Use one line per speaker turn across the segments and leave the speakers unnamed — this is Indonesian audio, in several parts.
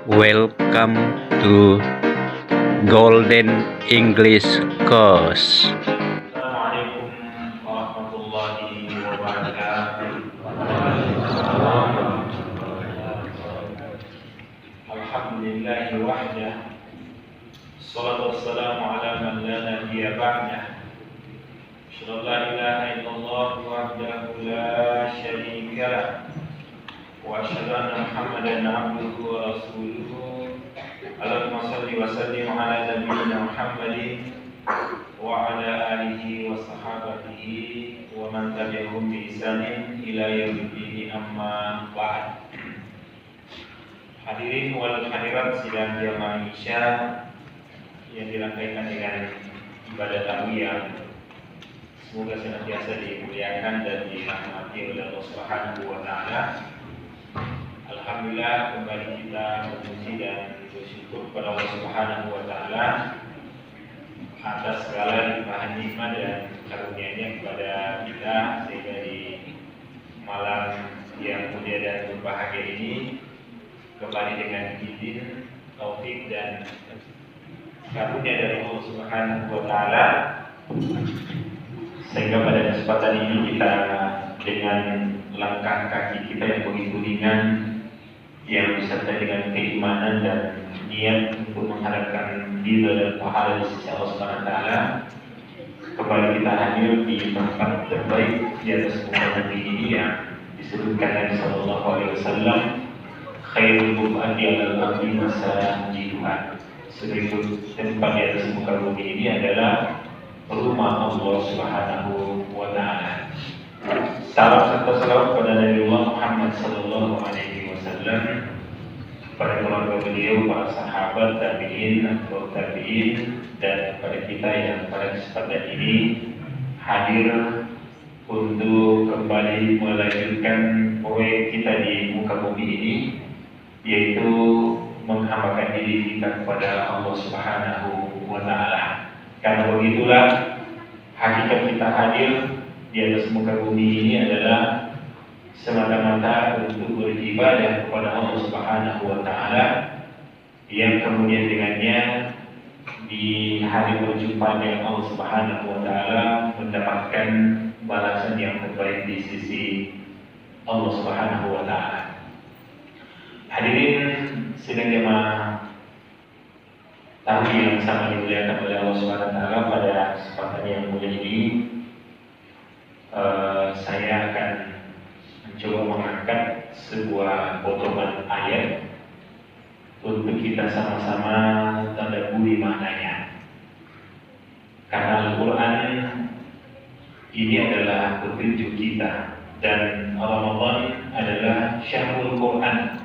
Welcome to Golden English Course.
Assalamualaikum warahmatullahi wabarakatuh. Alhamdulillahi wahdah. Salatu wassalamu ala man la nabiyya ba'dah. Asyhadu an la ilaha illallah wahdahu la syarika lah. Wa asyhadu anna Muhammadan abduhu wa rasuluhu. Allahumma shalli wa sallim ala nabiyyina Muhammadin wa ala alihi wa sahabatihi wa man tabi'ahum bi ihsanin ila yaumiddin, amma ba'd. Hadirin wal hadirat sidang jamaah Isya yang dirangkaikan dengan ibadah tarbiyah, semoga senantiasa dimuliakan dan dirahmati oleh Allah Subhanahu wa taala. Alhamdulillah, kembali kita berpuji dan bersyukur kepada Allah Subhanahu wa taala atas segala limpahan nikmat dan karunia-Nya kepada kita, sehingga di malam yang mulia dan berbahagia ini kembali dengan izin, taufik dan karunia dari Allah Subhanahu wa taala, sehingga pada kesempatan ini kita dengan langkah kaki kita yang begitu ringan, yang disertai dengan keimanan dan niat untuk mengharapkan ridha dan pahala di sisi Allah Subhanahu wa taala, kembali kita hadir di tempat terbaik di atas muka bumi ini yang disebutkan Nabi sallallahu alaihi wasallam, khairul buqati 'alal ardi masajiduha. Seluruh tempat di atas muka bumi ini adalah rumah Allah Subhanahu wa taala. Salam serta salawat kepada Nabi Muhammad sallallahu alaihi wasallam, pada keluarga beliau, para sahabat, tabi'in, atau tabi'in, dan pada kita yang pada kesempatan ini hadir untuk kembali melanjutkan proyek kita di muka bumi ini, yaitu menghambakan diri kita kepada Allah Subhanahu wa taala. Karena begitulah hakikat kita hadir di atas muka bumi ini adalah semata-mata untuk beribadah kepada Allah Subhanahu wa taala, yang kemudian dengannya di hari perjumpaan dengan Allah Subhanahu wa taala mendapatkan balasan yang terbaik di sisi Allah Subhanahu wa taala. Hadirin sidang jemaah tamu yang sangat dimuliakan oleh Allah Subhanahu wa taala, pada kesempatan yang mulia ini saya akan mencoba mengangkat sebuah potongan ayat untuk kita sama-sama tadabburi maknanya. Karena Al-Quran ini adalah petunjuk kita, dan Ramadan adalah syahrul Quran,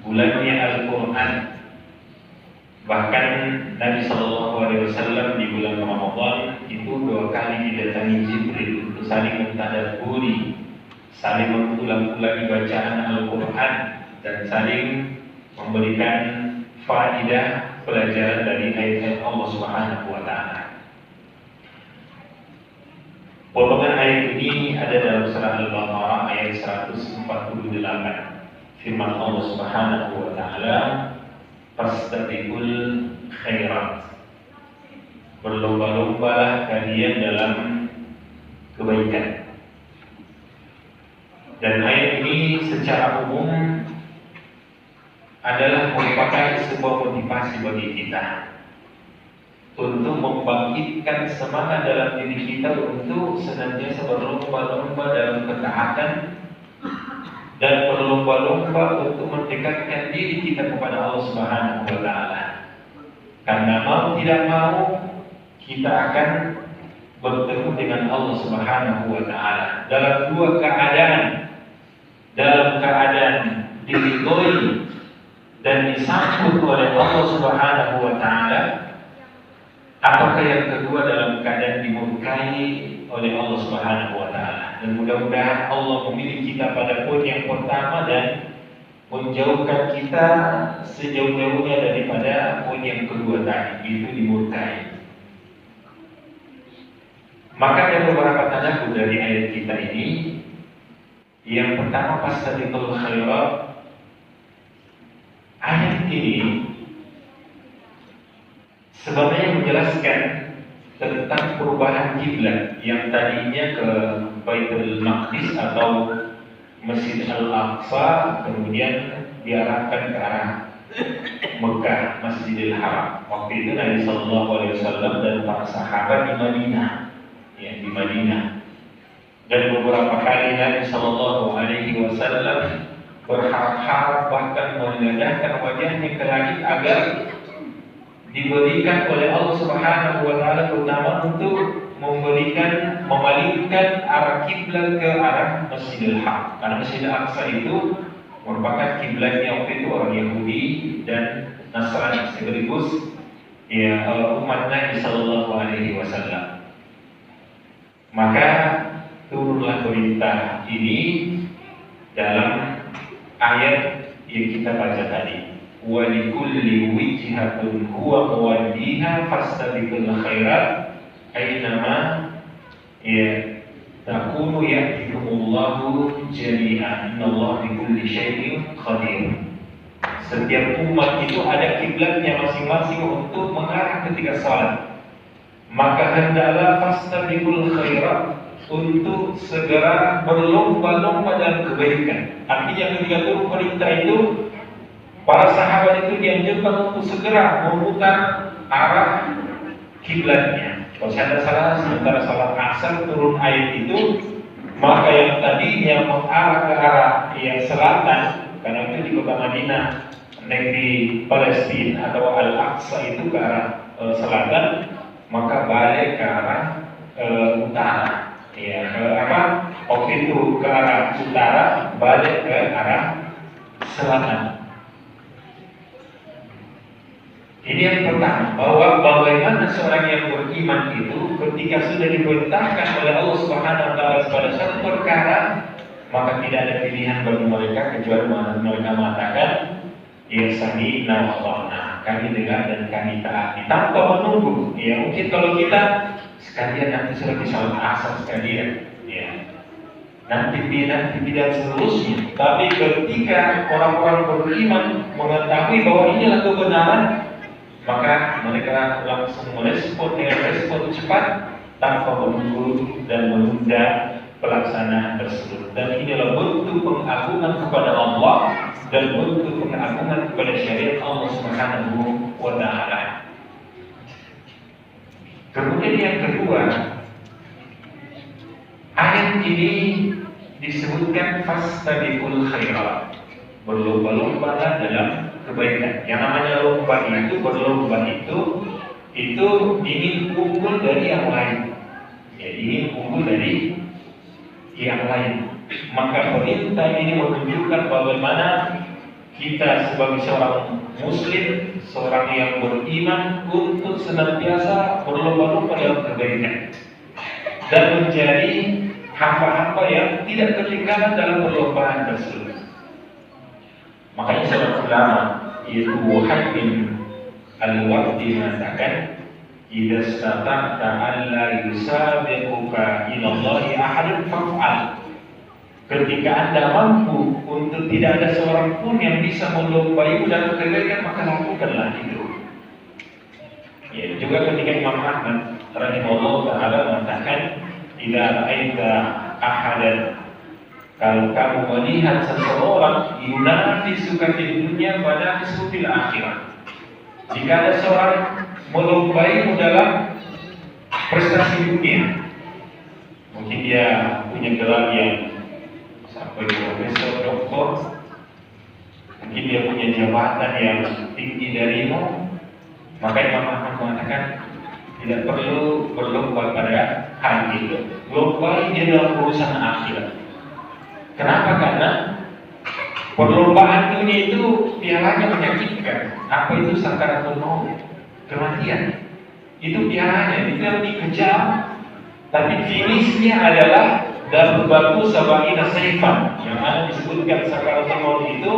bulannya Al-Quran. Bahkan Nabi Sallallahu Alaihi Wasallam di bulan Ramadan itu 2 kali didatangi Jibril untuk saling mentadabburi, saling mengulang-ulangi bacaan Al-Quran, dan saling memberikan faedah pelajaran dari ayat-ayat Allah Subhanahu wa taala. Potongan ayat ini ada dalam surah Al-Baqarah ayat 148. Firman Allah Subhanahu wa taala, "Fastabiqul khairat." Berlomba-lombalah kalian dalam kebaikan. Dan ayat ini secara umum adalah merupakan sebuah motivasi bagi kita untuk membangkitkan semangat dalam diri kita untuk senantiasa berlomba-lomba dalam ketaatan dan berlomba-lomba untuk mendekatkan diri kita kepada Allah Subhanahu wa taala. Karena mau tidak mau kita akan bertemu dengan Allah Subhanahu wa taala dalam 2 keadaan. Dalam keadaan diridhoi dan disambut oleh Allah Subhanahu wa taala, apakah yang kedua dalam keadaan dimurkai oleh Allah Subhanahu wa taala. Dan mudah-mudahan Allah memilih kita pada poin yang pertama dan menjauhkan kita sejauh-jauhnya daripada poin yang kedua tadi, itu dimurkai. Maka ada beberapa tadabbur dari ayat kita ini. Yang pertama, fastabiqul khairat. Ayat ayat ini sebenarnya menjelaskan tentang perubahan kiblat yang tadinya ke Baitul Maqdis atau Masjid Al-Aqsa, kemudian diarahkan ke arah Mekah, Masjidil Haram. Waktu itu Nabi Sallallahu Alaihi Wasallam dan para sahabat di Madinah, ya di Madinah. Dan beberapa kali Nabi Sallallahu Alaihi Wasallam berharap bahkan menengadahkan wajahnya ke langit agar diberikan oleh Allah Subhanahu Wa Taala keutamaan untuk memalingkan arah kiblat ke arah Masjidil Haram. Karena Masjidil Aqsa itu merupakan kiblatnya waktu itu orang Yahudi dan Nasrani sekaligus ya umat Nabi Sallallahu Alaihi Wasallam. Maka turunlah perintah ini dalam ayat yang kita baca tadi. Wa likulli wijhatun huwa muwaddiha fastabiqul khairat aynama ya takunu ya'tikumullahu jami'an innallaha bikulli syai'in qadir. Setiap umat itu ada kiblatnya masing-masing untuk mengarah ketika salat. Maka hendaklah fastabiqul khairat, untuk segera berlomba-lomba dalam kebaikan. Artinya ketika turun perintah itu, para sahabat itu dianjurkan untuk segera memutar arah kiblatnya. Kalau saya tidak salah, sementara salat asar turun ayat itu, maka yang tadi yang mengarah ke arah yang selatan, karena itu di kota Madinah, negeri Palestina atau Al-Aqsa itu ke arah selatan, maka balik ke arah utara. Ya, waktu itu ke arah utara, balik ke arah selatan. Ini yang pertama, bahwa bagaimana seorang yang beriman itu ketika sudah diperintahkan oleh Allah Subhanahu Wa Taala pada satu perkara, maka tidak ada pilihan bagi mereka kecuali mereka mengatakan, ya sami'na wa ata'na, kami dengar dan kami taati, tanpa menunggu. Ya mungkin kalau kita sekalian nanti sudah di salat asar sekalian, ya nanti tidak seterusnya. Tapi ketika orang-orang beriman mengetahui bahwa inilah kebenaran, maka mereka langsung merespon dengan respon cepat tanpa menunggu dan menunda pelaksanaan tersebut. Dan inilah bentuk pengagungan kepada Allah dan bentuk pengagungan kepada syariat Allah Subhanahu wa Ta'ala. Kemudian yang kedua, ayat ini disebutkan fastabiqul khairat, berlomba-lomba dalam kebaikan. Yang namanya lomba itu, berlomba itu ingin unggul dari yang lain. Ya, ingin unggul dari yang lain. Maka perintah ini menunjukkan bagaimana kita sebagai seorang muslim, seorang yang beriman, untuk senantiasa berlomba-lomba dalam kebaikan dan menjadi hamba-hamba yang tidak ketinggalan dalam perlombaan tersebut. Makanya seorang ulama yaitu Wahab bin Al-Wardi mengatakan, "Idza stata'ta alla yusabiquka ila Allahi ahadun faf'al." Ketika Anda mampu untuk tidak ada seorang pun yang bisa melompaimu dalam kebaikan, maka lakukanlah itu. Ya, juga ketika Imam Ahmad rahimahullah taala mengatakan, "Idza ra'aita ahadan," kalau kamu melihat seseorang yunafisuka fid dunya fanafisu fil akhirah. Jika ada seorang melompaimu dalam prestasi dunia, mungkin dia punya gelar yang sampai profesor, doktor, mungkin dia punya jabatan yang tinggi darimu, maka Imam Ahmad mengatakan tidak perlu berlomba pada hal itu. Lomba dia dalam urusan akhirat. Kenapa? Karena perlombaan dunia itu pialanya menyakitkan. Apa itu sakaratul maut? Kematian. Itu pialanya, itu yang dikejar. Tapi finishnya adalah dan batu sabaina saifan, yang ada disebutkan sakaratul maut itu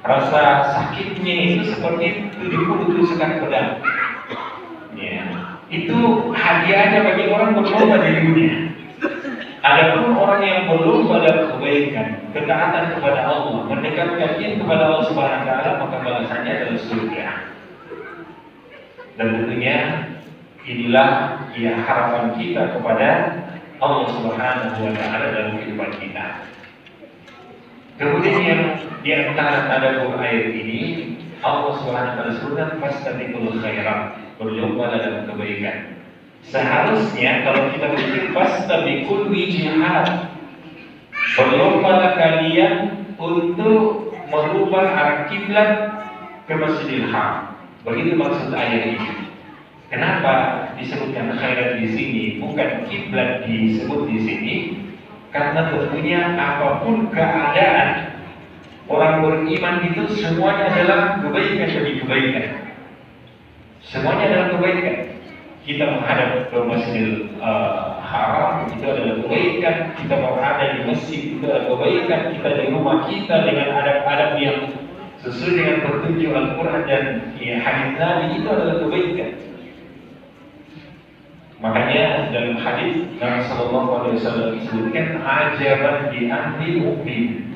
rasa sakitnya itu seperti 70 tusukan pedang. Ya, itu hadiahnya bagi orang berlomba di dunia. Adapun orang yang berlomba dalam kebaikan, ketaatan kepada Allah, mendekatkan diri kepada Allah Subhanahu wa Ta'ala, maka balasannya adalah surga. Dan tentunya inilah ya harapan kita kepada Allah Subhanahu wa Ta'ala dalam kehidupan kita. Kemudian yang di antara tanda ayat ini, Allah Subhanahu wa Ta'ala sebutkan fastabiqul khairat, berlomba dalam kebaikan. Seharusnya kalau kita berpikir fastabiqul jihad, berlomba kalian untuk merubah arah kiblat ke Masjidil Haram. Begitu maksud ayat ini. Kenapa disebutkan khairat di sini, bukan kiblat disebut di sini? Karena tentunya apapun keadaan orang beriman itu semuanya adalah kebaikan demi kebaikan. Semuanya adalah kebaikan. Kita menghadap ke Masjidil Haram itu adalah kebaikan. Kita berada di masjid itu adalah kebaikan. Kita di rumah kita dengan adab-adab yang sesuai dengan petunjuk Al-Quran dan hadis Nabi itu adalah kebaikan. Makanya dalam hadis Nabi Sallallahu Alaihi Wasallam disebutkan ajaban di ahli mukmin,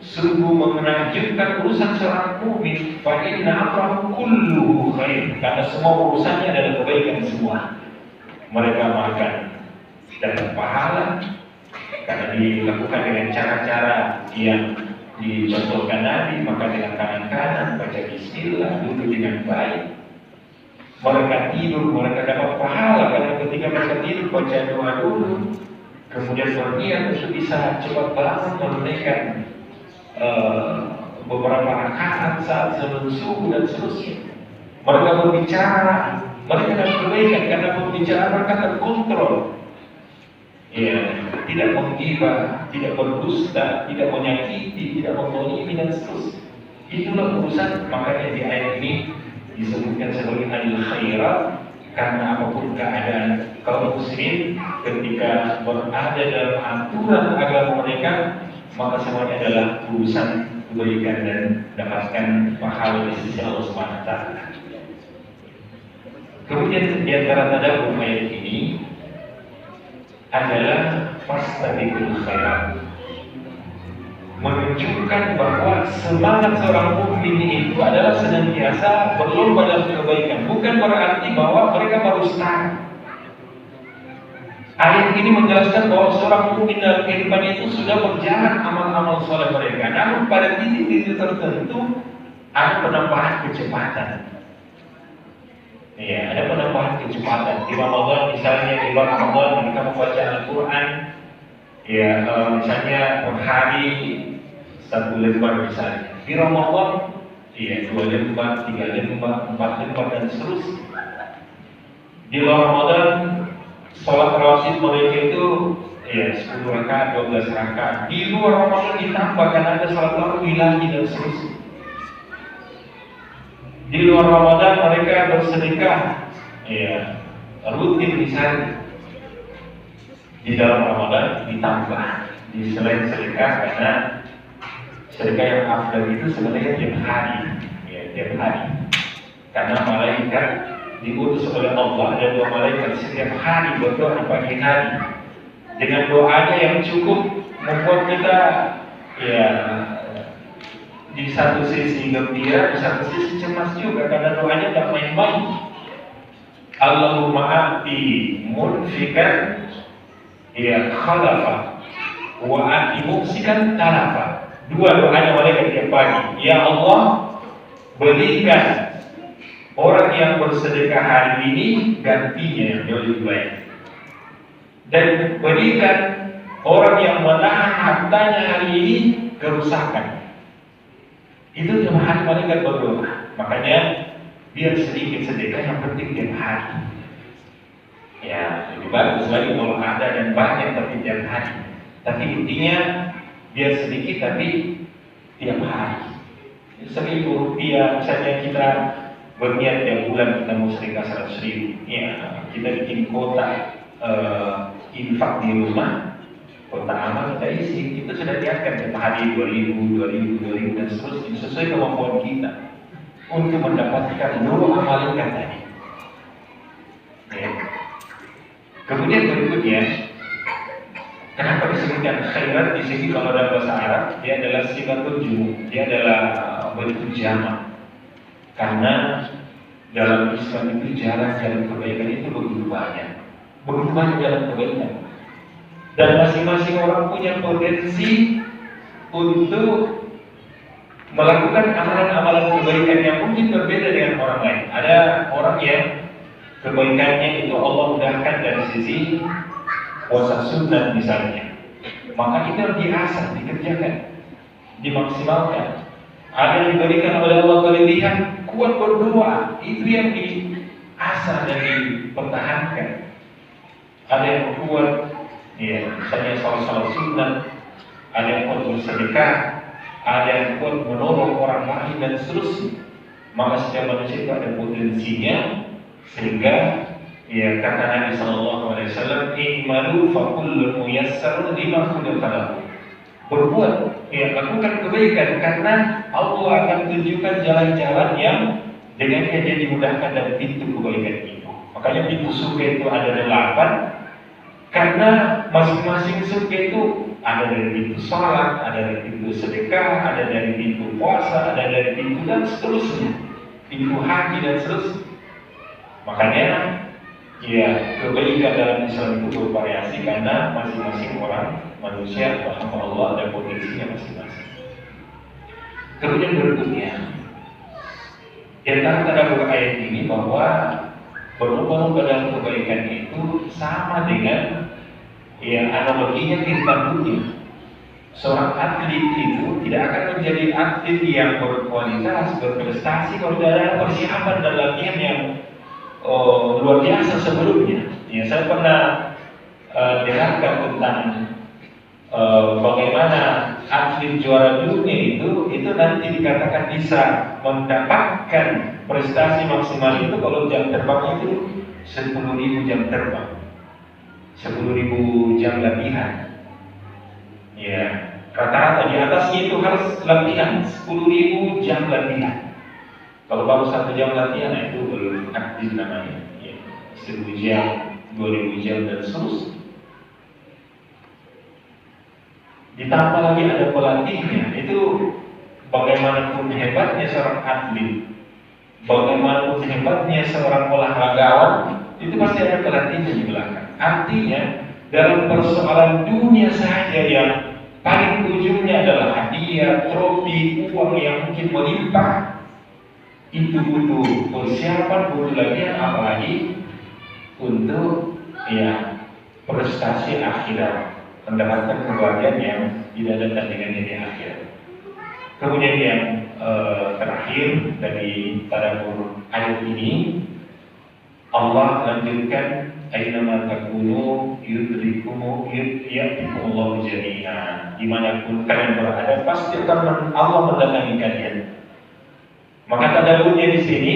sungguh menakjubkan urusan seorang mukmin. Fa inna amrahu kulluhu khair, karena semua urusannya adalah kebaikan semua. Mereka makan dapat pahala karena dilakukan dengan cara-cara yang dicontohkan Nabi, maka dengan tangan kanan baca bismillah, duduk dengan baik. Mereka tidur, mereka dapat pahala karena ketika mereka tidur baca doa dulu, kemudian berniat untuk bisa cepat bangun menunaikan beberapa rakaat saat sebelum subuh dan seterusnya. Mereka berbicara, mereka dapat kebaikan karena berbicara mereka terkontrol. Ya, tidak menggibah, tidak berdusta, tidak menyakiti, tidak menzalimi dan seterusnya. Itulah urusan, makanya di ayat ini disebutkan sebagai al-khairat, karena apapun keadaan kaum muslimin ketika berada dalam aturan agama mereka, maka semuanya adalah urusan kebaikan dan dapatkan pahala di sisi Allah Subhanahu wa Ta'ala. Kemudian di antara tanda ayat ini adalah fastabiqul khairat, menunjukkan bahwa semangat seorang mukmin itu adalah senantiasa berlomba dalam kebaikan, bukan berarti bahwa mereka baru start. Ayat ini menjelaskan bahwa seorang mukmin dalam kehidupannya itu sudah berjalan amal-amal soleh mereka, namun pada titik-titik tertentu ada penambahan kecepatan. Ya, ada penambahan kecepatan. Di Ramadan misalnya, di luar Ramadan kita membaca Al-Quran, ya misalnya per hari 1 lembar misalnya. Di Ramadan, ya 2 lembar, 3 lembar, 4 lembar dan seterusnya. Di luar Ramadan, sholat rawatib mereka itu ya 10 rakaat, 12 rakaat. Di luar Ramadan ditambah karena ada sholat tarawih lagi dan seterusnya. Di luar Ramadan mereka bersedekah, ya rutin misalnya. Di dalam Ramadan ditambah di selain sedekah, karena sedekah yang afdal itu sebenarnya tiap hari, ya tiap hari. Karena malaikat diutus oleh Allah, ada 2 malaikat setiap hari berdoa pagi hari. Dengan doanya yang cukup membuat kita ya di satu sisi gembira, di satu sisi cemas juga karena doanya tidak main-main. Allahumma ati munfikan ya khalafa wa ati mumsikan talafa. 2 doanya malaikat tiap pagi. Ya Allah, berikan orang yang bersedekah hari ini gantinya yang jauh lebih baik, dan berikan orang yang menahan hartanya hari ini kerusakan. Itu tiap hari malaikat berdoa. Makanya biar sedikit sedekah, yang penting tiap hari. Ya, lebih bagus lagi kalau ada dan banyak tapi tiap hari. Tapi intinya biar sedikit tapi tiap hari. 1.000 rupiah misalnya kita berniat tiap bulan kita mau sedekah 100.000. Ya, kita bikin kotak infak di rumah, kotak amal kita isi, itu sudah diangkat tiap hari 2.000 dan seterusnya sesuai kemampuan kita untuk mendapatkan doa malaikat tadi. Ya. Kemudian berikutnya, kenapa disebutkan khairat di sini? Kalau dalam bahasa Arab dia adalah sifatul jumu, dia adalah bentuk jamak. Karena dalam Islam itu jalan-jalan kebaikan itu begitu banyak jalan kebaikan, dan masing-masing orang punya potensi untuk melakukan amalan-amalan kebaikan yang mungkin berbeda dengan orang lain. Ada orang yang kebaikannya itu Allah mudahkan dari sisi puasa sunnah misalnya, maka itu harus diasah, dikerjakan, dimaksimalkan. Ada yang diberikan oleh Allah kelebihan kuat berdoa, itu yang diasah dan dipertahankan. Ada yang kuat, ya, misalnya salat sunnah, ada yang kuat bersedekah, ada yang kuat menolong orang lain dan seterusnya. Maka setiap manusia itu ada potensinya, sehingga ya kata Nabi Sallallahu Alaihi Wasallam, "I'malu fa kullun muyassarun lima khuliqa lahu." Berbuat, ya, lakukan kebaikan karena Allah akan tunjukkan jalan-jalan yang dengannya dia dimudahkan dari pintu kebaikan itu. Makanya pintu surga itu ada 8, karena masing-masing surga itu ada dari pintu salat, ada dari pintu sedekah, ada dari pintu puasa, ada dari pintu dan seterusnya, pintu haji dan seterusnya. Makanya ya kebaikan dalam Islam itu bervariasi karena masing-masing orang manusia hamba Allah ada potensinya masing-masing. Kemudian berikutnya, di antara tanda ayat ini bahwa berlomba-lomba dalam kebaikan itu sama dengan ya analoginya kehidupan dunia. Seorang atlet itu tidak akan menjadi atlet yang berkualitas, berprestasi kalau tidak ada persiapan dan latihan yang luar biasa sebelumnya. Ya, saya pernah dengarkan tentang bagaimana atlet juara dunia itu nanti dikatakan bisa mendapatkan prestasi maksimal itu kalau jam terbang itu 10.000 jam terbang, 10.000 jam latihan. Ya, rata-rata di atasnya itu harus latihan 10.000 jam latihan. Kalau baru 1 jam latihan itu belum aktif namanya. Ya, 1.000 jam, 2.000 jam dan seterusnya. Ditambah lagi ada pelatihnya, itu bagaimanapun hebatnya seorang atlet, bagaimanapun hebatnya seorang olahragawan, itu pasti ada pelatihnya di belakang. Artinya dalam persoalan dunia saja yang paling ujungnya adalah hadiah, trofi, uang yang mungkin melimpah, itu butuh persiapan, butuh latihan, apalagi untuk ya prestasi akhirat, mendapatkan kebahagiaan yang tidak ada tandingannya di akhirat. Kemudian yang terakhir dari tadabbur ayat ini, Allah lanjutkan, "Ainama takunu yudrikumu ya'tikumullahu jami'an." Dimanapun kalian berada, pasti akan Allah mendatangi kalian. Maka tadabburnya di sini,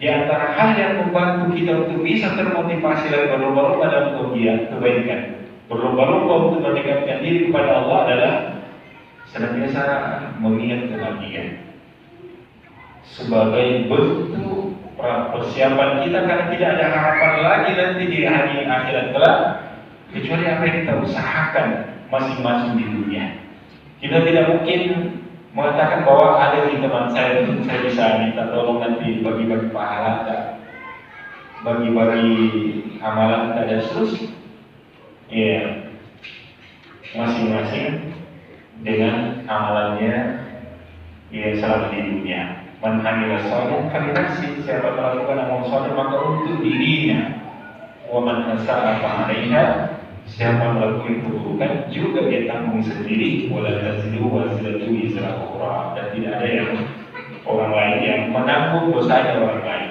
di antara hal yang membantu kita untuk bisa termotivasi dan berlomba-lomba dalam kebaikan, berlomba-lomba untuk mendekatkan diri kepada Allah adalah senantiasa mengingat kematian sebagai bentuk persiapan kita, karena tidak ada harapan lagi nanti di hari akhirat kelak kecuali apa yang kita usahakan masing-masing di dunia. Kita tidak mungkin mengatakan bahwa ada di teman saya bisa minta tolong nanti bagi-bagi pahala, bagi-bagi amalan dan seterusnya. Ya, masing-masing dengan amalannya ya selama di dunia. Man amila shalihan falinafsihi, siapa melakukan amal saleh maka untuk dirinya. Wa man asaa fa 'alaiha, siapa melakukan keburukan juga dia tanggung sendiri. Wala taziru waziratu wizra ukhra, dan tidak ada yang orang lain yang menanggung dosanya orang lain.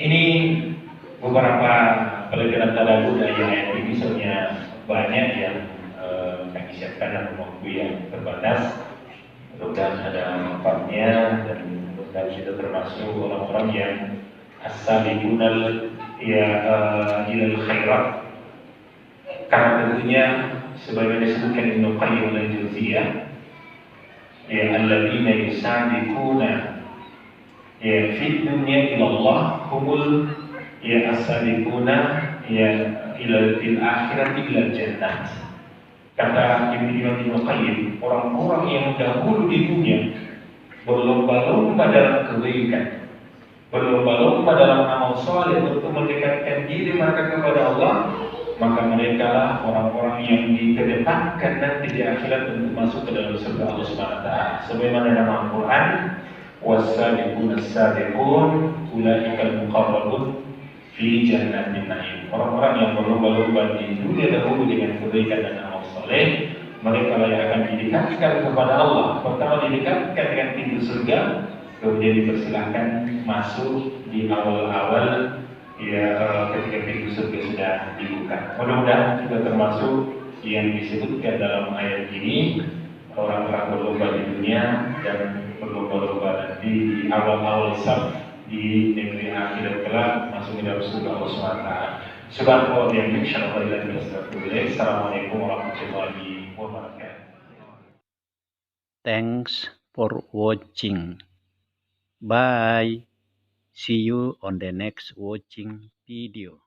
Ini beberapa pelajaran tadabbur dari ayat ini, soalnya banyak yang kami siapkan dalam waktu yang terbatas. Mudah-mudahan ada manfaatnya dan mudah-mudahan kita termasuk orang-orang yang as-sabiqunal ilal khairat. Karena tentunya sebagaimana disebutkan Ibnu Qayyim al-Jauziyah, ya alladzina yusabiquna ya fid dunya ila Allah humul ya as-sabiquna ya ila fil akhirati ila jannah. Kata Ibnu Qayyim, orang-orang yang dahulu di dunia berlomba-lomba dalam kebaikan, berlomba-lomba dalam amal soleh untuk mendekatkan diri mereka kepada Allah, maka mereka lah orang-orang yang dikedepankan nanti di akhirat untuk masuk ke dalam surga Allah Subhanahu wa taala. Sebagaimana dalam Al-Qur'an, was-sabiquna as-sabiqun ulaikal muqarrabun fi jannatin na'im. Orang-orang yang berlomba-lomba di dunia dahulu dengan kebaikan dan amal soleh, mereka lah yang akan didekatkan kepada Allah. Pertama didekatkan dengan pintu surga, kemudian dipersilahkan masuk di awal-awal ya ketika pintu surga sudah dibuka. Mudah-mudahan juga termasuk yang disebutkan dalam ayat ini, orang-orang berlomba di dunia dan berlomba-lomba nanti di awal-awal saf di negeri akhirat kelak masuk ke dalam surga Allah SWT. Subhanallah yang insyaallah. Assalamualaikum warahmatullahi wabarakatuh.
Thanks for watching. Bye. See you on the next watching video.